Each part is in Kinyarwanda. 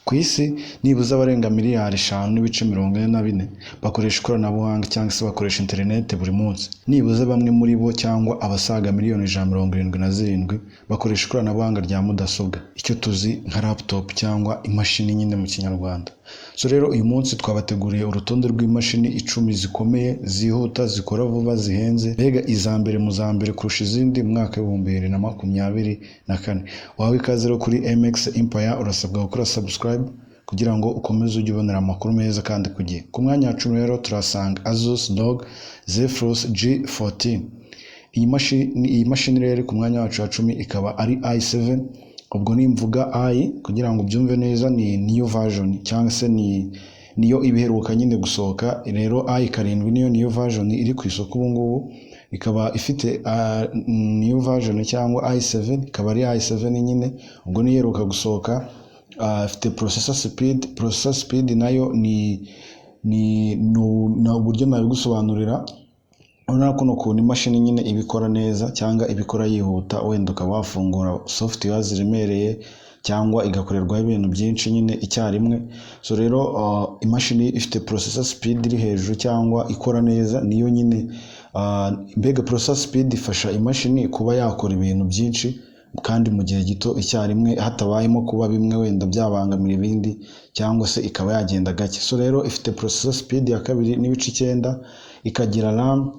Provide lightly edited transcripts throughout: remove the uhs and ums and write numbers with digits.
Ku isi nibuze abarenga miliyari 5.44 bakoresha ikoranabuhanga cyangwa se bakoresha interineti buri munsi. Nibuze bamwe muri bo cyangwa abasaga miliyoni 177 bakoresha ikoranabuhanga rya mudasobwa, icyo tuzi nka laptop cyangwa imashini nyine mu kinyarwanda. So rero uyu munsi twabateguriye urutonde rw'imashini 10 zikomeye, zihuta, zikora vuba, zihenze, mbega izambere mu zambere kurusha izindi mu mwaka wa 2024. Wawe ikaze rero kuri MX Empire, urasabwa gukora subscribe kugira ngo ukomeze ujye ubonera amakuru meza kandi ku gihe. Ku mwanya wa 10 rero turasanga Asus ROG Zephyrus G14. Iyi mashini rero ku mwanya wacu wa 10 ikaba ari i7. Ubwo nimvuga i kugira ngo byumve neza ni new version cyangwa se niyo ibiheruka nyine gusohoka. Rero i7 niyo new version iri ku isoko ubu ngubu, ikaba ifite new version cyangwa i7, ikaba ari i7 nyine, ubwo niyeruka gusohoka. Ifite processor speed nayo ni uburyo nabigusobanurira. Urabona ko ukuntu imashini nyine ibikora neza cyangwa ibikora yihuta, wenda ukaba wafungura software ziremereye cyangwa igakorerwaho ibintu byinshi nyine icyarimwe. So rero imashini ifite processor speed iri hejuru cyangwa ikora neza, niyo nyine mbega processor speed ifasha imashini kuba yakora ibintu byinshi kandi mu gihe gito icyarimwe, hatabayemo kuba bimwe wenda byabangamira ibindi cyangwa se ikaba yagenda gake. So rero ifite processor speed ya 2.9, ikagira RAM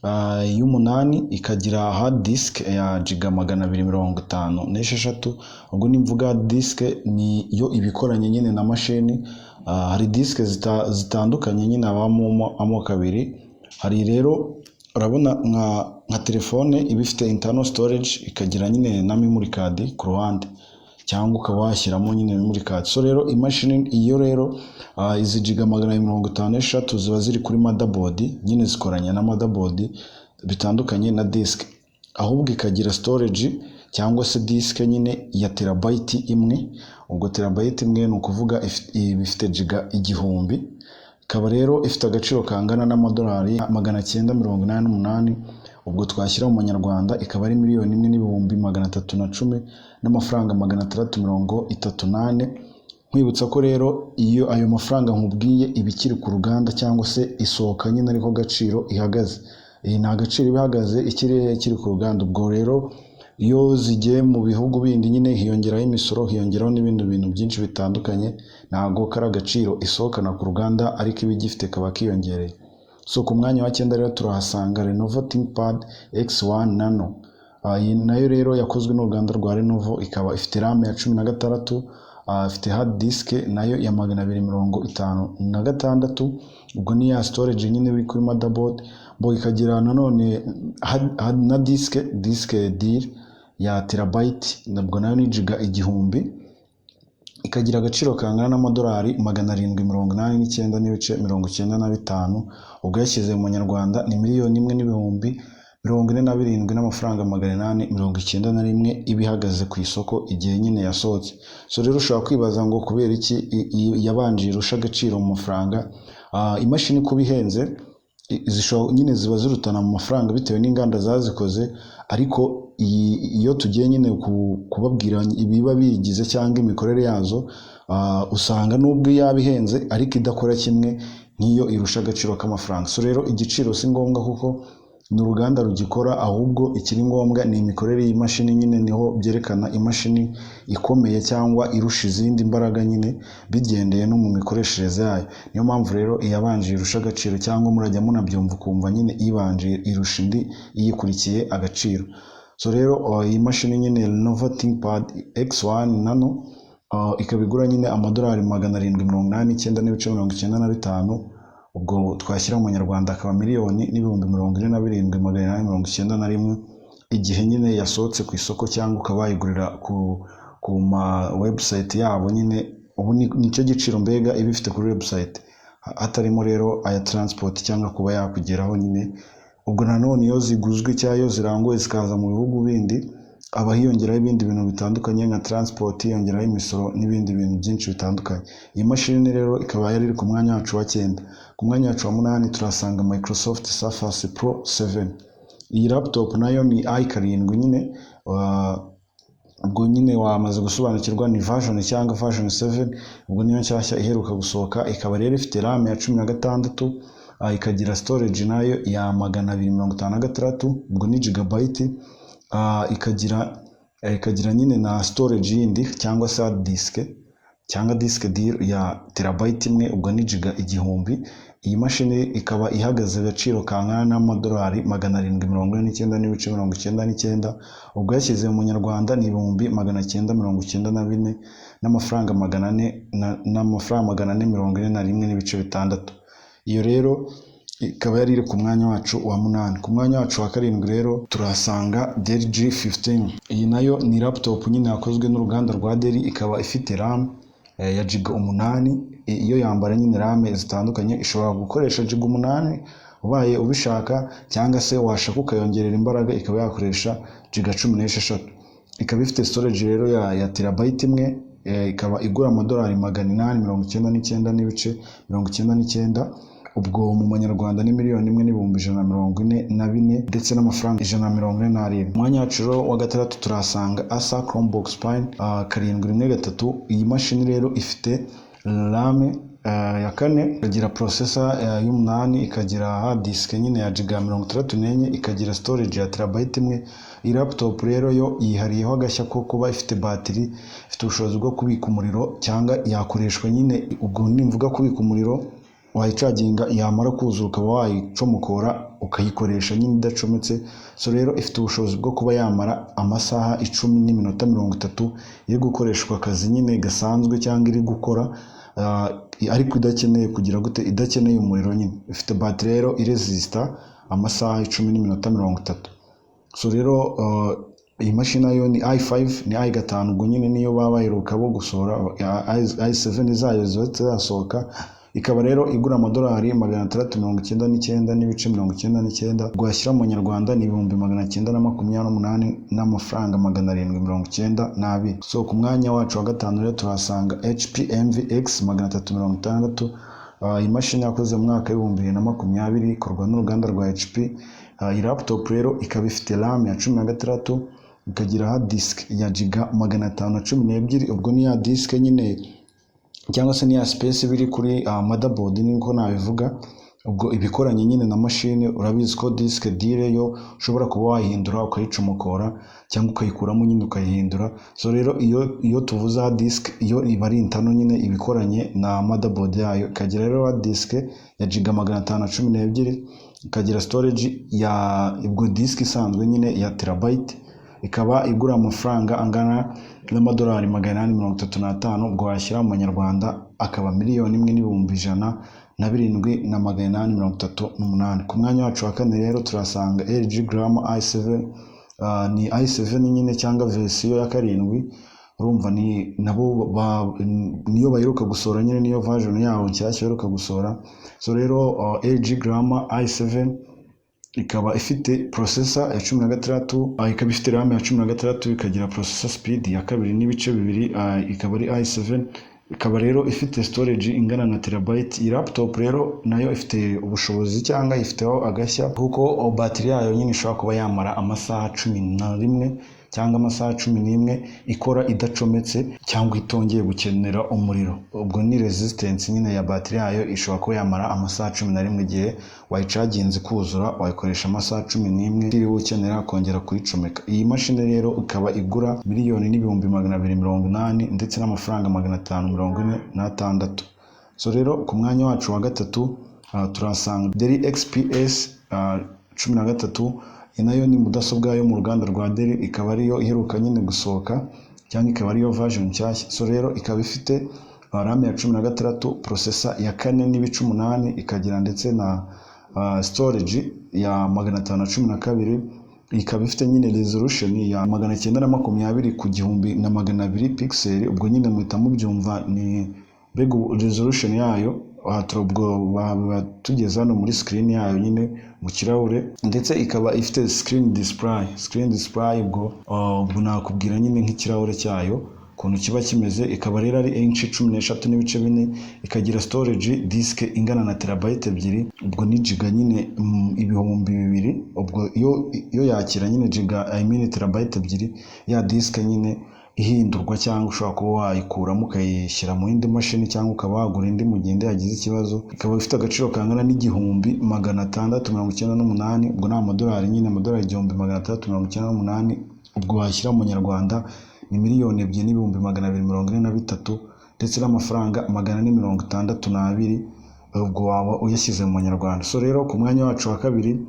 y'8, ikagira hard disk ya giga 256. Ubwo nimvuga hard disk ni yo ibikoranye nyine na mashini. Hari disk zitandukanye nyine abamo amoko abiri. Hari rero urabona nka telefone iba ifite internal storage, ikagira nyine na memory card ku ruhande, cyangwa ukaba washyiramo nyine memory card. So rero imashini iyo rero izi giga 256 ziba ziri kuri motherboard, nyine zikoranye na motherboard bitandukanye na disk, ahubwo ikagira storage cyangwa se disk nyine ya terabyte imwe. Ubwo terabyte imwe ni ukuvuga ifite giga 1000. Ikaba rero ifite agaciro kangana n'amadolari 988. Ubwo twashyira mu manyarwanda ikaba ari 1,310,000 n'amafaranga 638. Nkwibutsa ko rero iyo ayo mafaranga nkubwiye ibikiri ku ruganda cyangwa se isohoka nyine ariko gaciro ihagaze. Iyi nta gaciro ibihagaze kiri ku ruganda. Ubwo rero iyo zigiye mu bihugu bindi nyine hiyongeraho imisoro, hiyongeraho n'ibindi bintu byinshi bitandukanye, ntago kari agaciro isohokana ku ruganda ariko ibigifite kaba kiyongereye. So ku mwanya wa 9 rero turahasanga Lenovo ThinkPad X1 Nano. Iyi nayo rero yakozwe n'uruganda rwa Lenovo, ikaba ifite RAM ya 16, ifite hard disk nayo ya 256. Ubwo ni ya storage nyine biri kuri motherboard. Ikagira nanone na disk DIR ya terabyte, nabwo nayo ni giga 1000. Ikagira agaciro kangana n'amadolari 789,95. Ubwo yashyize mu manyarwanda ni 1,000,047 n'amafaranga 891 ibihagaze ku isoko igihe nyine yasohotse. So rero ushobora kwibaza ngo kubera iki yabanje irusha agaciro mu mafaranga. Imashini kuba ihenze nyine ziba zirutana mu mafaranga bitewe n'inganda zazikoze, ariko iyo tugiye nyine kubabwira ibiba bigize cyangwa imikorere yazo, usanga nubwo yaba ihenze ariko idakora kimwe nk'iyo irusha agaciro k'amafaranga. So rero igiciro si ngombwa kuko ni uruganda rugikora, ahubwo ikiri ngombwa ni imikorere y'imashini nyine, niho byerekana imashini ikomeye cyangwa irusha izindi imbaraga nyine bigendeye no mu mikoreshereze yayo. Niyo mpamvu rero iyabanje irusha agaciro, cyangwa murajya munabyumva ukumva nyine ibanje irusha indi iyikurikiye agaciro. So rero iyi mashini nyine Lenovo ThinkPad X1 Nano ikaba igura nyine amadolari 789,95. Ubwo twashyira mu manyarwanda akaba 1,047,891 igihe nyine yasohotse ku isoko, cyangwa ukaba wayigurira ku ma website yabo nyine. Ubu nicyo giciro mbega iba ifite kuri website, hatarimo rero aya transport cyangwa kuba yakugeraho nyine. Ubwo nanone iyo ziguzwe cyangwa iyo ziranguye zikaza mu bihugu bindi, aba hiyongeraho ibindi bintu bitandukanye nka transport, hiyongeraho imisoro n'ibindi bintu byinshi bitandukanye. Iyi mashini rero ikaba yari iri ku mwanya wacu wa 9. Ku mwanya wacu wa 8 turasanga Microsoft Surface Pro 7. Iyi laptop nayo ni i7 nyine, ubwo nyine wamaze gusobanukirwa ni version cyangwa version 7, ubwo niyo nshyashya iheruka gusohoka. Ikaba rero ifite RAM ya 16, ikagira storage nayo ya 256, ubwo ni gigabyte, ikagira nyine na storage yindi cyangwa se hard disk cyangwa disk ya terabyte imwe, ubwo ni giga 1000. Iyi mashini ikaba ihagaze agaciro kangana n'amadolari 749.99, ubwo yashyize mu Nyarwanda ni 994 n'amafaranga 441.6. Iyo rero ikaba yari iri ku mwanya wacu wa 8. Ku mwanya wacu wa 7 rero turahasanga Dell G15. Iyi nayo ni laptop nyine yakozwe n'uruganda rwa Dell, ikaba ifite RAM ya giga 8. Iyo yambara nyine RAM zitandukanye, ishobora gukoresha giga 8 ubaye ubishaka, cyangwa se washaka ukayongerera imbaraga ikaba yakoresha giga 16. Ikaba ifite storage rero ya terabyte imwe, ikaba igura amadolari 899.99, ubwo mu Manyarwanda ni 1,144,000 ndetse n'amafaranga 147. Umwanya wacu rero wa 6 turasanga Acer Chromebook Spine 713. Iyi mashini rero ifite RAM ya 4, ikagira processor y'8, ikagira hard disk nyine ya giga 64, ikagira storage ya terabyte imwe. Iyi laptop rero yo yihariyeho agashya ko kuba ifite battery, ifite ubushobozi bwo kubika umuriro, cyangwa yakoreshwa nyine, ubwo nimvuga kubika umuriro wayicaginga, yamara kuzura ukaba wayicomokora ukayikoresha nyine idacometse. So rero ifite ubushobozi bwo kuba yamara amasaha 10 n'iminota 30 iri gukoreshwa akazi nyine gasanzwe cyangwa iri gukora, ariko idakeneye kugira gute, idakeneye umuriro nyine. Ifite battery rero iresista amasaha 10 n'iminota 30. So rero iyi mashini nayo ni i5, ni i5, ubwo nyine niyo baba baheruka bo gusohora. i7 zayo zasohoka, ikaba rero igura amadolari 699.99, ubwo yashyira mu Nyarwanda ni 928 n'amafaranga 792. So ku mwanya wacu wa 5 rero turasanga HP MVX 360. Iyi mashini yakoze mu mwaka wa 2020, ikorwa n'uruganda rwa HP. Iyi laptop rero ikaba ifite RAM ya 16, ikagira hard disk ya giga 512, ubwo ni ya disk nyine cyangwa se ni ya space biri kuri motherboard niko nabivuga. Ubwo ibikoranye nyine na mashine, urabizi ko disk dire yo ushobora kuba wahindura ukayicomokora cyangwa ukayikuramo nyine ukayihindura. So rero iyo tuvuza hard disk, iyo iba ari intano nyine ibikoranye na motherboard yayo. Ikagira rero hard disk ya giga 512, ikagira storage ya ubwo disk isanzwe nyine ya terabyte, ikaba igura amafaranga angana n'amadolari 835, ubwo washyira mu Manyarwanda akaba 1,107,838. Ku mwanya wacu wa 4 rero turasanga LG Gram i7. Ni i7 nyine cyangwa verisiyo ya 7. Urumva ni nabo niyo baheruka gusohora nyine, niyo version yawo nshyashya baheruka gusohora. So rero LG Gram i7 ikaba ifite processor ya 16, ikaba ifite RAM ya 16, ikagira processor speed ya 2.2, ikaba ari i7. Ikaba rero ifite storage ingana na terabyte. Iyi laptop rero nayo ifite ubushobozi cyangwa ifiteho agashya kuko battery yayo nyine ishobora kuba yamara amasaha 11 cyangwa amasaha 11 ikora idacometse cyangwa itongeye gukenera umuriro. Ubwo ni resistance nyine ya battery yayo, ishobora kuba yamara amasaha 11 igihe wayicaginze kuzura, wayikoresha amasaha 11 iri ukenera kongera kuyicomeka. Iyi mashini rero ikaba igura 1,280,000 ndetse n'amafaranga 546. So rero ku mwanya wacu wa 3 turasanga Dell XPS 13. Nayo ni mudasobwa yo mu ruganda rwa Dell, ikaba ariyo iheruka nyine gusohoka cyangwa ikaba ariyo version nshyashya. So rero ikaba ifite RAM ya 16, processor ya 4.8, ikagira ndetse na storage ya 512. Ikaba ifite nyine resolution ya 920 ku 1200 pixel, ubwo nyine muhita mubyumva ni big resolution yayo. Turabwo tugeze hano muri screen yayo nyine mu kirahure, ndetse ikaba ifite screen display. Ubwo nakubwira nyine nk'ikirahure cyayo ukuntu kiba kimeze. Ikaba rero ari inch 13 n'ibice 4, ikagira storage disk ingana na terabyte 2, ubwo ni giga nyine ibihumbi 2. Ubwo iyo yakira nyine giga terabyte 2, ya disk nyine ihindurwa cyangwa ushobora kuba wayikuramo ukayishyira mu yindi mashini cyangwa ukaba wagura indi mu gihe yagize ikibazo. Ikaba ifite agaciro kangana n'1698, ubwo ni amadolari nyine, amadolari 1698, ubwo washyira mu Nyarwanda ni 2,243,000 ndetse n'amafaranga 462, ubwo waba uyashyize mu Nyarwanda. So rero ku mwanya wacu wa kabiri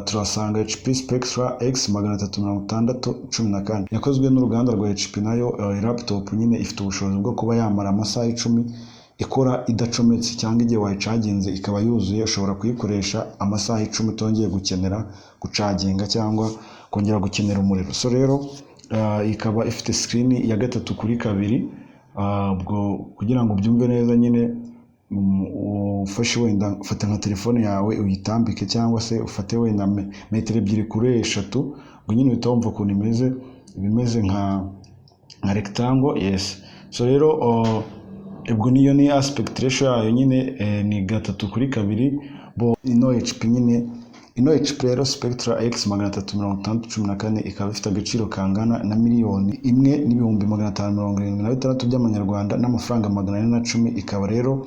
turasanga HP Spectra X36014 yakozwe n'uruganda rwa HP. Nayo laptop nyine ifite ubushobozi bwo kuba yamara amasaha 10 ikora idacometse, cyangwa igihe wayicaginze ikaba yuzuye ushobora kuyikoresha amasaha 10 utongeye gukenera gucaginga cyangwa kongera gukenera umuriro. So rero ikaba ifite screen ya 3x2, ubwo kugira ngo ubyumve neza nyine ufashe wenda ufata nka telefone yawe uyitambike, cyangwa se ufate wenda metero 2 kuri 3, ubwo nyine uhita wumva ukuntu bimeze nka rectangle. Yes. So rero ubwo niyo ni aspect ratio yayo nyine ni 3x2. Bo ino HP nyine, ino HP rero Spectra X36014 ikaba ifite agaciro kangana na 1,576,000 by'amanyarwanda n'amafaranga 410. Ikaba rero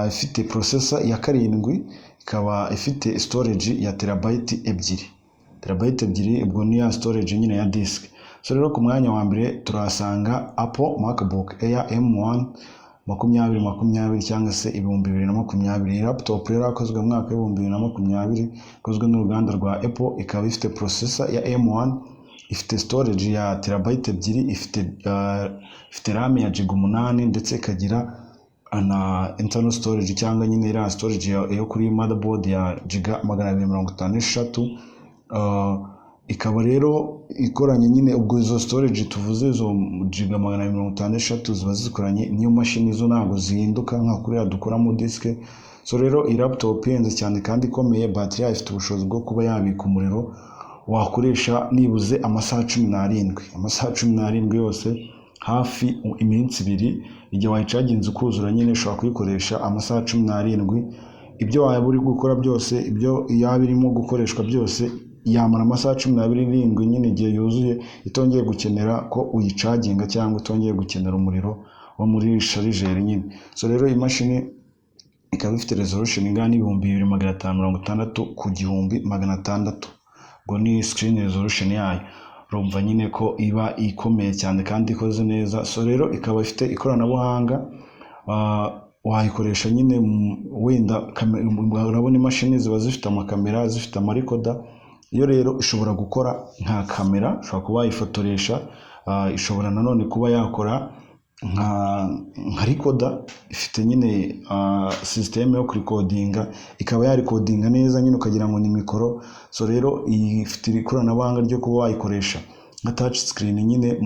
ifite processor ya 7, ikaba ifite storage ya terabyte 2, ubwo ni ya storage nyine ya disk. So rero ku mwanya wa mbere turasanga Apple MacBook Air M1 2020 cyangwa se 2020. Laptop rero yakozwe mu mwaka wa 2020, ikozwe n'uruganda rwa Apple. Ikaba ifite processor ya M1, ifite storage ya terabyte 2, ifite RAM ya giga 8, ndetse ikagira na internal storage cyangwa nyine iriya storage yo kuri motherboard ya giga 256. Ikaba rero ikoranye nyine, ubwo izo storage tuvuze zo giga 256 ziba zikoranye niyo mashini, zo ntabwo zihinduka nka kuriya dukoramo disk. So rero iyi laptop ihenze cyane kandi ikomeye, battery yayo ifite ubushobozi bwo kuba yabika umuriro wakoresha nibuze amasaha 17 yose, hafi iminsi 2. Igihe wayicaginze ukuzura nyine ushobora kuyikoresha amasaha 17. Ibyo waba uri gukora byose, ibyo yaba irimo gukoreshwa byose, yamara amasaha 17 nyine igihe yuzuye, itongeye gukenera ko uyicaginga cyangwa utongeye gukenera umuriro wo muri charger nyine. So rero iyi mashini ikaba ifite resolution ingana 2560 ku 1600, ubwo ni screen resolution yayo. Urumva nyine ko iba ikomeye cyane kandi ikoze neza. So rero ikaba ifite ikoranabuhanga, wayikoresha nyine wenda urabona imashini ziba zifite amakamera, zifite amarekoda. Iyo rero ishobora gukora nka kamera, ushobora kuba wayifotoresha, ishobora nanone kuba yakora nka rekoda, ifite nyine system yo kurikodinga, ikaba yarikodinga neza nyine ukagira ngo ni mikoro. So rero ifite ikoranabuhanga ryo kuba wayikoresha nka touch screen nyine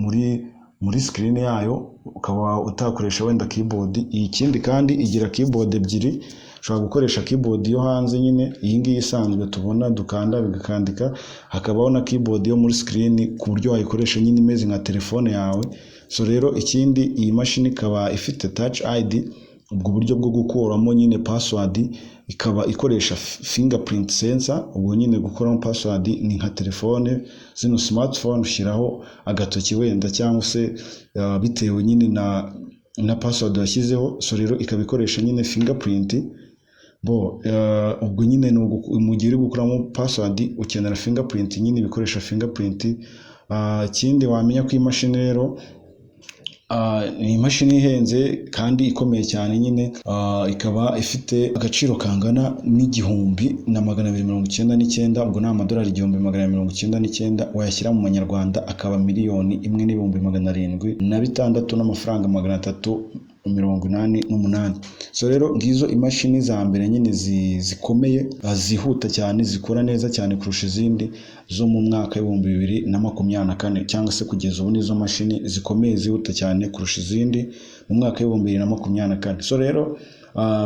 muri screen yayo, ukaba utakoresha wenda keyboard. Ikindi kandi igira keyboard 2, ushobora gukoresha keyboard yo hanze nyine, iyi ngiyi isanzwe tubona dukanda bigakandika, hakabaho na keyboard yo muri screen ku buryo wayikoresha nyine imeze nka telefone yawe. So rero ikindi, iyi mashini ikaba ifite touch ID, ubwo buryo bwo gukuramo nyine password, ikaba ikoresha fingerprint sensor. Ubwo nyine gukuramo password ni nka telefone zino smartphone, ushyiraho agatoki wenda cyangwa se bitewe nyine na password washyizeho. So rero ikaba ikoresha nyine fingerprint. Ubwo nyine mu gihe uri gukuramo password ukenera fingerprint, nyine bikoresha fingerprint. Ikindi wamenya ko iyi mashini rero ni imashini ihenze kandi ikomeye cyane nyine. Ikaba ifite agaciro kangana n'1,299, ubwo ni amadolari 1,299. wayashyira mu manyarwanda akaba 1,1,706 n'amafaranga 388. So rero ngizo imashini za mbere nyine zikomeye, zihuta cyane, zikora neza cyane kurusha izindi zo mu mwaka wa 2024, cyangwa se kugeza ubu nizo mashini zikomeye zihuta cyane kurusha izindi mu mwaka wa 2024. So rero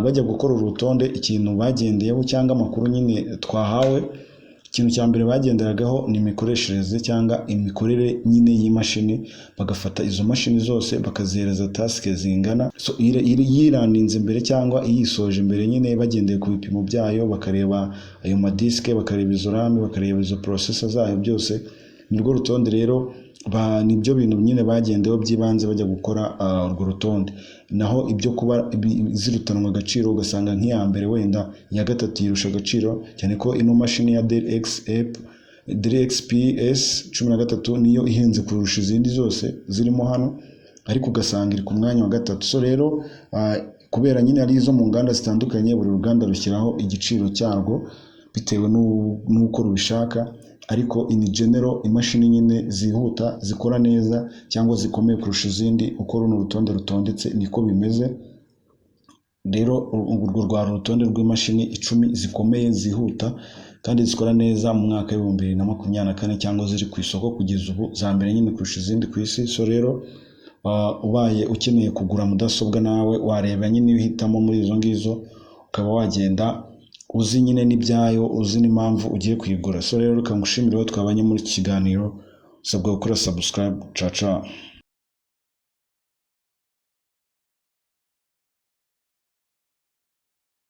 bajya gukora urutonde, ikintu bagendeyeho cyangwa amakuru nyine twahawe ikintu cya mbere bagenderagaho ni imikoreshereze cyangwa imikorere nyine y'imashini, bagafata izo mashini zose bakazihereza tasike zingana, yirandinze imbere cyangwa iyisoje imbere nyine bagendeye ku bipimo byayo, bakareba ayo madisike, bakareba izo rame, bakareba izo processor zayo, byose nirwo rutonde rero nibyo bintu nyine bagendeyeho by'ibanze bajya gukora urwo rutonde. Naho ibyo kuba zirutanwa agaciro ugasanga nk'iya mbere wenda iya gatatu yirusha agaciro cyane ko ino mashini ya Dell XPS 13 niyo ihenze kurusha izindi zose zirimo hano, ariko ugasanga iri ku mwanya wa gatatu. So rero kubera nyine ari izo mu nganda zitandukanye, buri ruganda rushyiraho igiciro cyarwo bitewe n'uko rubishaka, ariko in general imashini nyine zihuta zikora neza cyangwa zikomeye kurusha izindi uko runo rutonde rutondetse niko bimeze. Rero urwo rwa rutonde rw'imashini 10 zikomeye zihuta kandi zikora neza mu mwaka wa 2024 cyangwa ziri ku isoko kugeza ubu za mbere nyine kurusha izindi ku isi. So rero ubaye ukeneye kugura mudasobwa nawe wareba nyine uhitamo muri izo ngizo, ukaba wagenda uzi nyine n'ibyayo, uzi n'impamvu ugiye kuyigura. So rero reka ngushimire twabanye muri iki kiganiro, usabwa gukora subscribe. Ciao ciao.